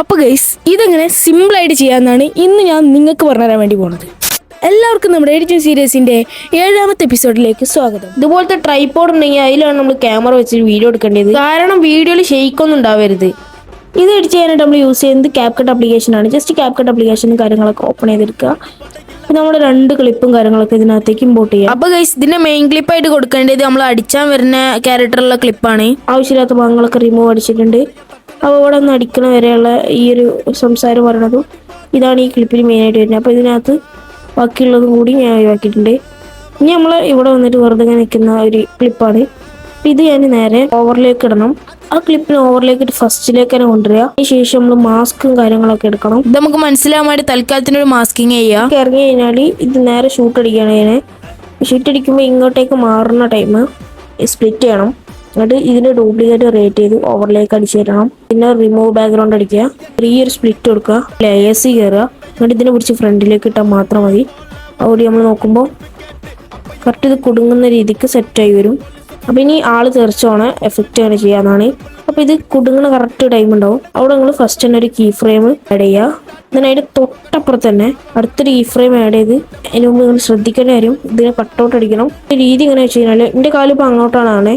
അപ്പോൾ ഗൈസ് ഇതെങ്ങനെ സിമ്പിളായിട്ട് ചെയ്യാമെന്നാണ് ഇന്ന് ഞാൻ നിങ്ങൾക്ക് പറഞ്ഞുതരാൻ വേണ്ടി പോകുന്നത്. എല്ലാവർക്കും നമ്മുടെ എഡിറ്റിംഗ് സീരീസിൻ്റെ 7ാമത്തെ എപ്പിസോഡിലേക്ക് സ്വാഗതം. ഇതുപോലത്തെ ട്രൈപോഡ് ഉണ്ടെങ്കിൽ അതിലാണ് നമ്മൾ ക്യാമറ വെച്ച് വീഡിയോ എടുക്കേണ്ടത്. കാരണം വീഡിയോയിൽ ഷെയ്ക്കൊന്നും ഉണ്ടാവരുത്. ഇത് എഡിറ്റ് ചെയ്യാനായിട്ട് നമ്മൾ യൂസ് ചെയ്യുന്നത് ക്യാപ്കട്ട് ആപ്ലിക്കേഷനാണ്. ജസ്റ്റ് ക്യാപ്കട്ട് ആപ്ലിക്കേഷനും കാര്യങ്ങളൊക്കെ ഓപ്പൺ ചെയ്തെടുക്കുക. നമ്മുടെ 2 ക്ലിപ്പും കാര്യങ്ങളൊക്കെ ഇതിനകത്തേക്ക് ഇമ്പോർട്ട് ചെയ്യാം. അപ്പോൾ ഗൈസ് ഇതിൻ്റെ മെയിൻ ക്ലിപ്പായിട്ട് കൊടുക്കേണ്ടത് നമ്മൾ അടിച്ചാൻ വരുന്ന ക്യാരക്ടറുള്ള ക്ലിപ്പാണ്. ആവശ്യമില്ലാത്ത ഭാഗങ്ങളൊക്കെ റിമൂവ് അടിച്ചിട്ടുണ്ട്. അപ്പോൾ ഇവിടെ ഒന്ന് അടിക്കണ വരെയുള്ള ഈ ഒരു സംസാരം പറയണതും ഇതാണ് ഈ ക്ലിപ്പിൽ മെയിനായിട്ട് വരുന്നത്. അപ്പോൾ ഇതിനകത്ത് ബാക്കിയുള്ളതും കൂടി ഞാൻ ഒഴിവാക്കിയിട്ടുണ്ട്. ഇനി നമ്മൾ ഇവിടെ വന്നിട്ട് വെറുതെ നിൽക്കുന്ന ഒരു ക്ലിപ്പാണ്. ഇത് ഞാൻ നേരെ ഓവറിലേക്ക് ഇടണം. ആ ക്ലിപ്പിന് ഓവറിലേക്ക് ഇട്ട് ഫസ്റ്റിലേക്ക് തന്നെ കൊണ്ടുവരിക. അതിന് ശേഷം നമ്മൾ മാസ്കും കാര്യങ്ങളൊക്കെ എടുക്കണം. ഇത് നമുക്ക് മനസ്സിലാവാൻ വേണ്ടി തൽക്കാലത്തിനൊരു മാസ്കിങ് ചെയ്യുക. ഇറങ്ങി കഴിഞ്ഞാൽ ഇത് നേരെ ഷൂട്ട് അടിക്കുകയാണ് ഞാൻ. ഷൂട്ട് അടിക്കുമ്പോൾ ഇങ്ങോട്ടേക്ക് മാറുന്ന ടൈം സ്പ്ലിറ്റ് ചെയ്യണം. എന്നിട്ട് ഇതിൻ്റെ ഡ്യൂപ്ലിക്കേറ്റ് റേറ്റ് ചെയ്ത് ഓവറിലേക്ക് അടിച്ചു തരണം. പിന്നെ റിമൂവ് ബാക്ക്ഗ്രൗണ്ട് അടിക്കുക. ചെറിയൊരു സ്പ്ലിറ്റ് കൊടുക്കുക. ലേയേഴ്സ് കയറുക. എന്നിട്ട് ഇതിനെ പിടിച്ച് ഫ്രണ്ടിലേക്ക് ഇട്ടാൽ മാത്രം മതി. അതുകൂടി നമ്മൾ നോക്കുമ്പോൾ കറക്റ്റ് ഇത് കുടുങ്ങുന്ന രീതിക്ക് സെറ്റായി വരും. അപ്പോൾ ഇനി ആള് തെറിച്ചോണ എഫക്റ്റ് ആണ് ചെയ്യാന്നാണ്. അപ്പോൾ ഇത് കുടുങ്ങുന്ന കറക്റ്റ് ടൈം ഉണ്ടാവും. അവിടെ നിങ്ങൾ ഫസ്റ്റ് തന്നെ ഒരു കീ ഫ്രെയിം ആഡ് ചെയ്യുക. then അതിൻ്റെ തൊട്ടപ്പുറത്ത് തന്നെ അടുത്തൊരു കീ ഫ്രെയിം ആഡ് ചെയ്ത് അതിന് മുമ്പ് നിങ്ങൾ ശ്രദ്ധിക്കേണ്ട കാര്യം ഇതിനെ കട്ടൗട്ട് അടിക്കണം. രീതി എങ്ങനെ വെച്ച് കഴിഞ്ഞാൽ എൻ്റെ കാലിപ്പോൾ അങ്ങോട്ടാണ്.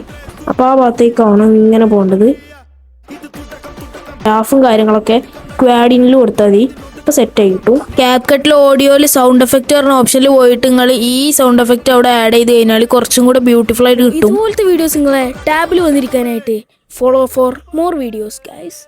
അപ്പോൾ ആ ഭാഗത്തേക്കാണ് ഇങ്ങനെ പോകേണ്ടത്. ഗ്രാഫും കാര്യങ്ങളൊക്കെ ക്വാഡിനിൽ കൊടുത്താൽ മതി. ഇപ്പോൾ സെറ്റ് ആയി കിട്ടും. ക്യാപ്കട്ടിൽ ഓഡിയോയിൽ സൗണ്ട് എഫക്റ്റ് പറഞ്ഞ ഓപ്ഷനിൽ പോയിട്ട് നിങ്ങൾ ഈ സൗണ്ട് എഫക്റ്റ് അവിടെ ആഡ് ചെയ്ത് കഴിഞ്ഞാൽ കുറച്ചും കൂടെ ബ്യൂട്ടിഫുൾ ആയിട്ട് കിട്ടും. ഇതുപോലത്തെ വീഡിയോസ് നിങ്ങളെ ടാബിൽ വന്നിരിക്കാനായിട്ട് follow for more videos guys.